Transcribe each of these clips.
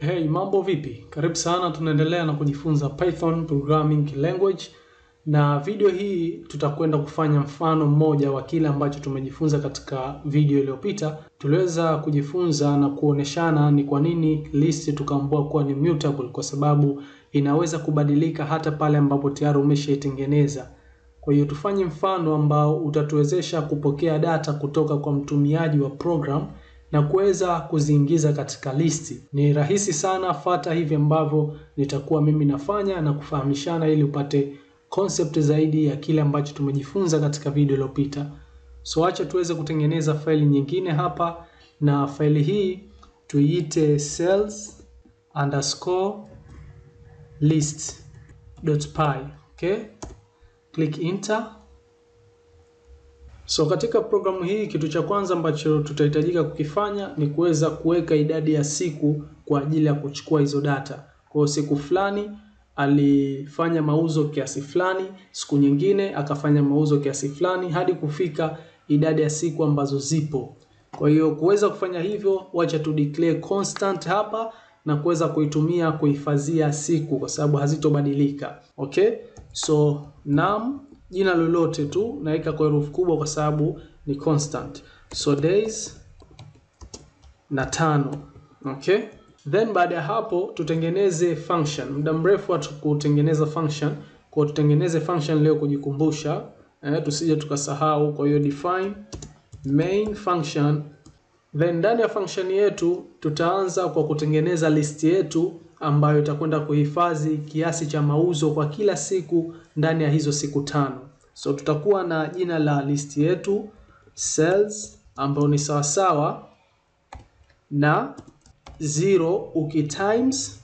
Hey, mambo vipi? Karibu sana, tunaendelea na kujifunza Python programming language. Na video hii tutakwenda kufanya mfano mmoja wa kile ambacho tumejifunza katika video iliyopita. Tuliweza kujifunza na kuoneshana ni kwa nini list tukaambiwa kuwa ni mutable, kwa sababu inaweza kubadilika hata pale ambapo tayari umeshaitengeneza. Kwa hiyo tufanye mfano ambao utatuwezesha kupokea data kutoka kwa mtumiaji wa program na kuweza kuziingiza katika listi. Ni rahisi sana, fuata hivi ambavyo nitakuwa mimi nafanya na kufahamishana ili upate concept zaidi ya kile ambacho tumejifunza katika video iliyopita. So acha tuweze kutengeneza faili nyingine hapa, na faili hii tuiite cells_list.py. Okay? Click enter. So katika programu hii kitu cha kwanza ambacho tutahitajika kukifanya ni kuweza kuweka idadi ya siku kwa ajili ya kuchukua hizo data. Kwa siku fulani alifanya mauzo kiasi fulani, siku nyingine akafanya mauzo kiasi fulani, hadi kufika idadi ya siku ambazo zipo. Kwa hiyo kuweza kufanya hivyo, wacha tu declare constant hapa na kuweza kuitumia kuhifadhia siku kwa sababu hazitobadilika. Okay? So num jina lolote tu naweka kwa herufi kubwa kwa sababu ni constant. So days na 5. Okay? Then baada ya hapo tutengeneze function. Muda mrefu kutengeneza function, kwa tutengeneze function leo kujikumbusha, tusije tukasahau. Kwa hiyo define main function. Then ndani ya function yetu tutaanza kwa kutengeneza list yetu ambayo itakwenda kuhifadhi kiasi cha mauzo kwa kila siku ndani ya hizo siku 5. So tutakuwa na jina la list yetu cells, ambayo ni sawasawa na 0 ukitimes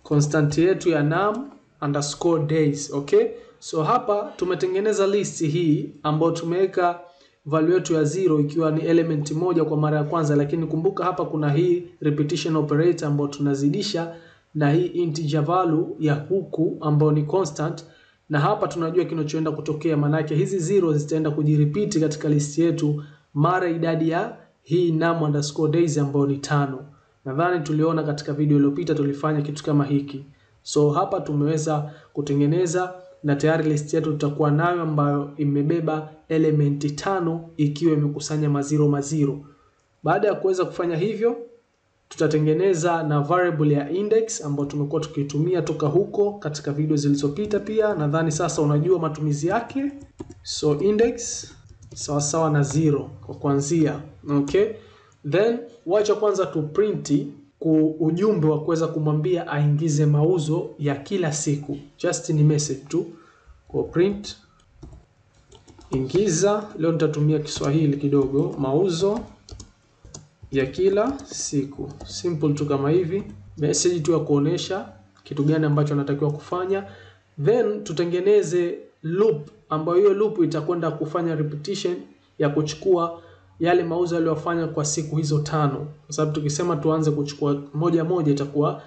constant yetu ya num_days. Okay? So hapa tumetengeneza list hii ambayo tumeweka value yetu ya 0 ikiwa ni element moja kwa mara ya kwanza, lakini kumbuka hapa kuna hii repetition operator ambayo tunazidisha na hii integer value ya huku ambayo ni constant, na hapa tunajua kinachoenda kutokea, maana yake hizi 0 zitaenda kujirepeat katika list yetu mara idadi ya hii num_days ambayo ni 5. Nadhani tuliona katika video iliyopita tulifanya kitu kama hiki. So hapa tumeweza kutengeneza na tayari list yetu tutakuwa nayo ambayo imebeba elementi 5 ikiwa imekusanya maziro. Baada ya kuweza kufanya hivyo, tutatengeneza na variable ya index ambayo tumekuwa tukitumia toka huko katika video zilizopita pia. Nadhani sasa unajua matumizi yake. So index sawa na 0 kwa kuanzia. Okay? Then wacha kwanza tu print ujumbe wa kuweza kumwambia aingize mauzo ya kila siku. Just ni message tu. Kwa print ingiza, leo nitatumia Kiswahili kidogo, mauzo ya kila siku. Simple tu kama hivi. Message tu ya kuonesha kitu gani ambacho natakiwa kufanya. Then tutengeneze loop ambayo hiyo loop itakwenda kufanya repetition ya kuchukua yale mauzo aliyofanya kwa siku hizo 5. Kwa sababu tukisema tuanze kuchukua moja itakuwa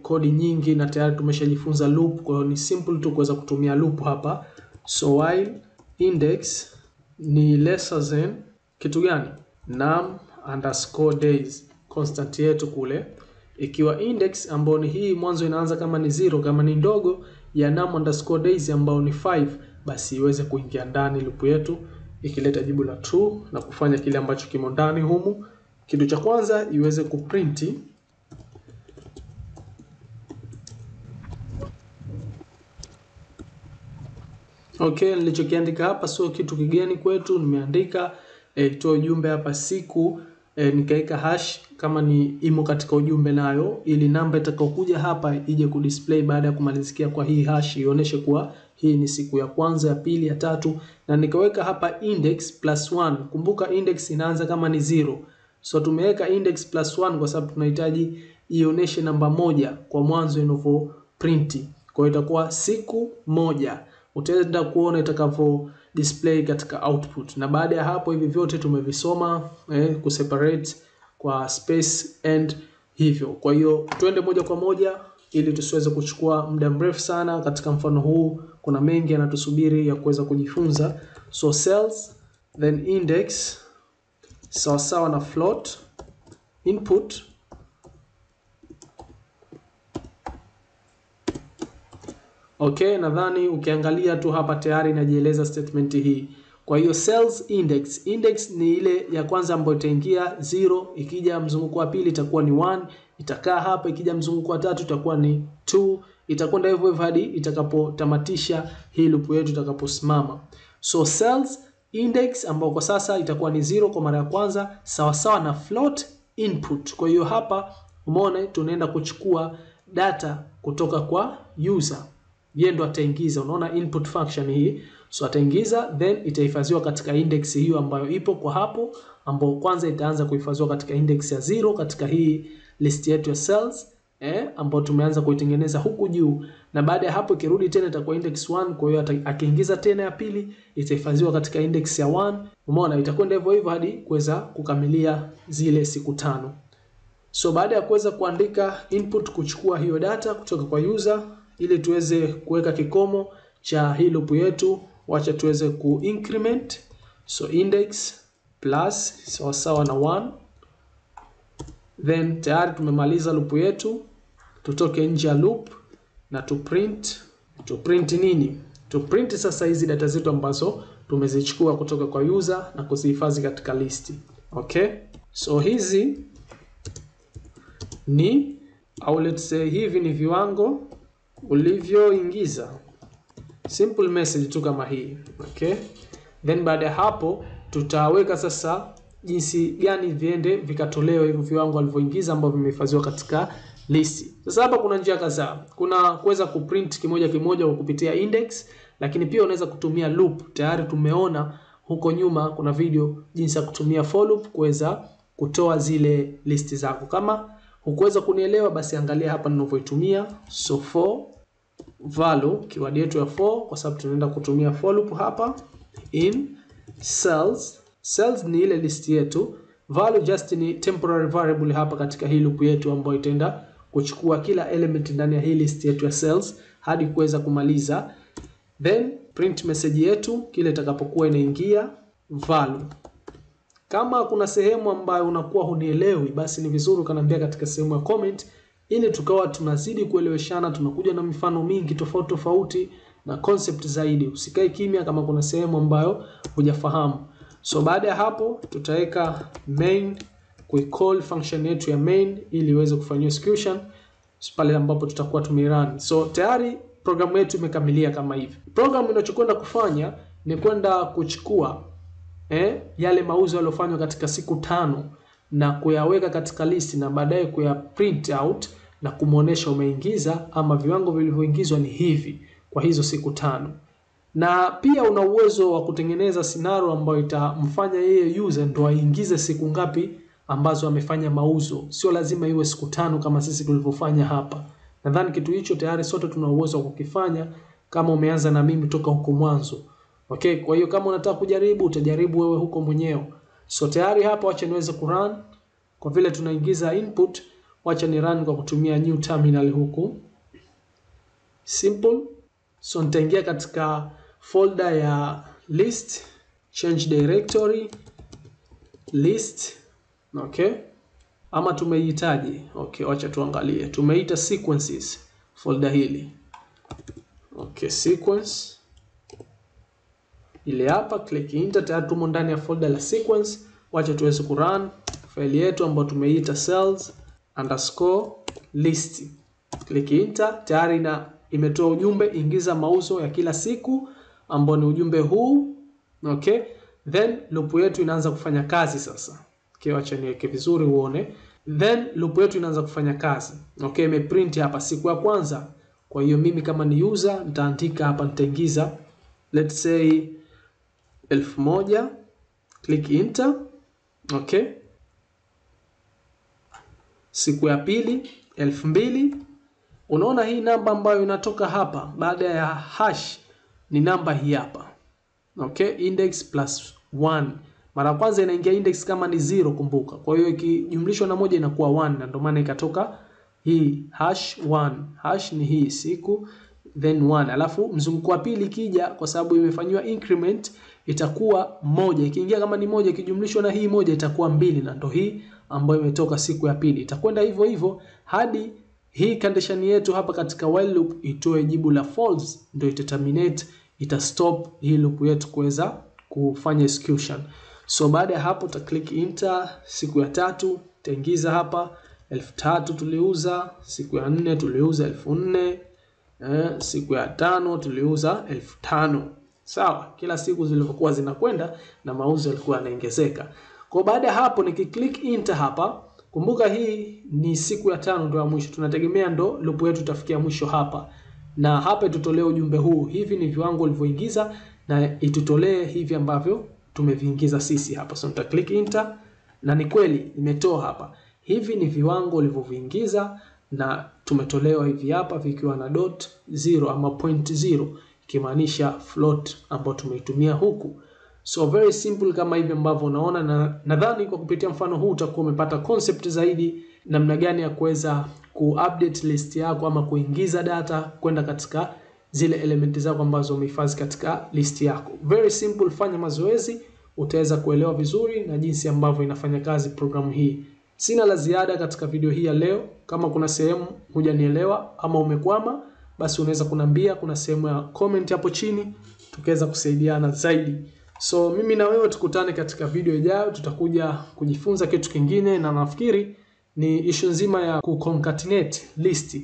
kodi nyingi na tayari tumeshajifunza loop. Kwa hiyo ni simple tu kuweza kutumia loop hapa. So while index ni lesser than kitu gani? num_days, constant yetu kule, ikiwa index ambayo ni hii mwanzo inaanza kama ni 0, kama ni ndogo ya num_days ambayo ni 5, basi iweze kuingia ndani loop yetu ikileta jibu la true na kufanya kile ambacho kimo ndani humu. Kitu cha kwanza iweze kuprinti okay, nilichokiandika hapa sio kitu kigeni kwetu. Nimeandika itoa ujumbe hapa siku, nikaeka hash kama ni imo katika ujumbe nayo, ili namba itakayokuja hapa ije kudisplay baada ya kumalizikia kwa hii hash ionyeshe kuwa hii ni siku ya kwanza, ya pili, ya tatu, na nikaweka hapa index +1. Kumbuka index inaanza kama ni 0. So tumeweka index +1 kwa sababu tunahitaji ionyeshe namba 1 kwa mwanzo inavyo print. Kwa hiyo itakuwa siku 1. Utaenda kuona itakavyo display katika output. Na baada ya hapo hivi vyote tumevisoma, kuseparate kwa space and hivyo. Kwa hiyo tuende moja kwa moja ili tusiweze kuchukua muda mrefu sana katika mfano huu. Kuna mengi yanatusubiri ya kuweza kujifunza. So cells then index sawa na float input Okay, nadhani ukiangalia tu hapa tayari inajieleza statement hii. Kwa hiyo cells index ni ile ya kwanza ambayo itaingia 0, ikija mzunguko wa pili itakuwa ni 1, itakaa hapa, ikija mzunguko wa tatu itakuwa ni 2, itakwenda hivyo hivyo hadi itakapotamatisha hii loop yetu itakaposimama. So cells index ambao kwa sasa itakuwa ni 0 kwa mara ya kwanza, sawa sawa na float input. Kwa hiyo hapa umeona tunaenda kuchukua data kutoka kwa user. Yeye ndo ataingiza, unaona input function hii. So ataingiza, then itahifadhiwa katika index hiyo ambayo ipo kwa hapo, ambayo kwanza itaanza kuhifadhiwa katika index ya 0 katika hii list yetu ya cells ambayo tumeanza kuitengeneza huku juu, na baada ya hapo ikirudi tena itakuwa index 1. Kwa hiyo akiingiza tena ya pili itahifadhiwa katika index ya 1. Umeona itakwenda hivyo hivyo hadi kuweza kukamilia zile siku 5. So baada ya kuweza kuandika input, kuchukua hiyo data kutoka kwa user ili tuweze kuweka kikomo cha hii loop yetu, wacha tuweze increment. So index plus sawa na 1. Then tayari tumemaliza loop yetu. Tutoke nje ya loop na to print nini? To print sasa hizi data zetu ambazo tumezichukua kutoka kwa user na kuzihifadhi katika listi. Okay? So hizi ni, au let's say hivi ni viwango ulivyoingiza. Simple message tu kama hii. Okay? Then baada ya hapo tutaweka sasa jinsi gani viende vikatolewa hivyo viwango alivyoingiza ambavyo vimehifadhiwa katika listi. Sasa hapa kuna njia kadhaa. Kuna kuweza kuprint kimoja kimoja kwa kupitia index, lakini pia unaweza kutumia loop. Tayari tumeona huko nyuma kuna video jinsi ya kutumia for loop kuweza kutoa zile listi zako. Kama hukuweza kunielewa basi angalia hapa ninavyoitumia. So for value keyword yetu ya for, kwa sababu tunaenda kutumia for loop hapa in cells. Cells ni ile list yetu, value just ni temporary variable hapa katika hii loop yetu ambayo itaenda kuchukua kila element ndani ya hii list yetu ya cells hadi kuweza kumaliza. Then print message yetu kile itakapokuwa inaingia value. Kama kuna sehemu ambayo unakuwa hunielewi basi ni vizuri ukaniambia katika sehemu ya comment ili tukawa tunazidi kueleweshana, tunakuja na mifano mingi tofauti tofauti na concept zaidi. Usikae kimya kama kuna sehemu ambayo hujafahamu. So baada ya hapo tutaweka main, kuicall function yetu ya main ili iweze kufanywa execution pale ambapo tutakuwa tumerun. So tayari programu yetu imekamilia kama hivi. Programu inachokwenda kufanya ni kwenda kuchukua yale mauzo yaliyofanywa katika siku 5 na kuyaweka katika list na baadaye kuya print out na kumuonesha umeingiza ama viwango vilivyoingizwa ni hivi kwa hizo siku 5. Na pia una uwezo wa kutengeneza scenario ambayo itamfanya yeye user ndo aingize siku ngapi ambazo amefanya mauzo. Sio lazima iwe siku 5 kama sisi tulivyofanya hapa. Nadhani kitu hicho tayari sote tuna uwezo wa kukifanya kama umeanza na mimi toka huko mwanzo. Okay, kwa hiyo kama unataka kujaribu utajaribu wewe huko mwenyewe. So tayari hapa wacha niweze kurun. Kwa vile tunaingiza input, wacha ni run kwa kutumia new terminal huku. Simple. So nitaingia katika folder ya list, change directory, list. Okay. Ama tumeihitaji. Okay, wacha tuangalie. Tumeita sequences folder hili. Okay, sequence. Ile hapa click enter, tayari tumo ndani ya folder la sequence. Wacha tuweze kurun file yetu ambayo tumeita cells_list. Click enter, tayari na imetoa ujumbe ingiza mauzo ya kila siku ambao ni ujumbe huu. Okay, then loop yetu inaanza kufanya kazi sasa. Okay, wacha niweke vizuri uone. Then loop yetu inaanza kufanya kazi. Okay, imeprint hapa siku ya kwanza. Kwa hiyo mimi kama ni user nitaandika hapa, nitaingiza let's say 1000, click enter. Okay, siku ya pili 2000. Unaona hii namba ambayo inatoka hapa baada ya hash ni namba hii hapa. Okay, index plus 1. Mara kwanza inaingia index kama ni 0, kumbuka. Kwa hiyo ikijumlishwa na moja inakuwa 1 na ndio maana ikatoka hii hash 1. Hash ni hii siku then 1. Alafu mzunguko wa pili ikija kwa sababu imefanywa increment itakuwa 1. Ikiingia kama ni 1 ikijumlishwa na hii 1 itakuwa 2 na ndio hii ambayo imetoka siku ya pili. Itakwenda hivyo hivyo hadi Hii condition yetu hapa katika while loop itoe jibu la false, ndio ita-terminate, ita-stop hii loop yetu kuweza kufanya execution. So baada ya hapo uta click enter. Siku ya 3 utaingiza hapa 3000 tuliuza, siku ya 4 tuliuza 4000, siku ya 5 tuliuza 5000. Sawa, kila siku zilivyokuwa zinakwenda na mauzo yalikuwa yanaongezeka. Kwa baada ya hapo nikiclick enter hapa, kumbuka hii ni siku ya 5 ndio ya mwisho. Tunategemea ndo loop yetu itafikia mwisho hapa. Na hapa itutolee ujumbe huu. Hivi ni viwango ulivyoingiza na itutolee hivi ambavyo tumeviingiza sisi hapa. So nita click enter na ni kweli imetoa hapa. Hivi ni viwango ulivyoviingiza na tumetolewa hivi hapa vikiwa na .0 ama 0.0 ikimaanisha float ambayo tumeitumia huku. So very simple kama hivi ambavyo unaona, na nadhani kwa kupitia mfano huu utakuwa umepata concept zaidi namna gani ya kuweza kuupdate list yako ama kuingiza data kwenda katika zile elementi zako ambazo umehifadhi katika list yako. Very simple, fanya mazoezi utaweza kuelewa vizuri na jinsi ambavyo inafanya kazi programu hii. Sina la ziada katika video hii ya leo. Kama kuna sehemu hujanielewa ama umekwama, basi unaweza kuniambia, kuna sehemu ya comment hapo chini tukaweza kusaidiana zaidi. So mimi na wewe tukutane katika video ijayo, tutakuja kujifunza kitu kingine, na nafikiri ni issue nzima ya kuconcatenate list.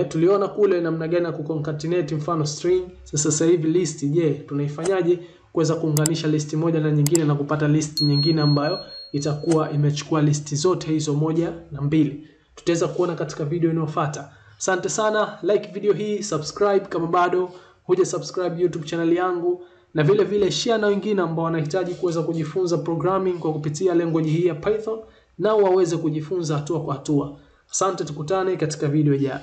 Tuliona kule namna gani ya kuconcatenate mfano string. Sasa hivi list, je, tunaifanyaje kuweza kuunganisha list moja na nyingine na kupata list nyingine ambayo itakuwa imechukua listi zote hizo 1 na 2. Tutaweza kuona katika video inayofuata. Asante sana, like video hii, subscribe kama bado huja subscribe YouTube channel yangu, na vile vile share na wengine ambao wanahitaji kuweza kujifunza programming kwa kupitia language hii ya Python, na waweze kujifunza hatua kwa hatua. Asante, tukutane katika video ijayo.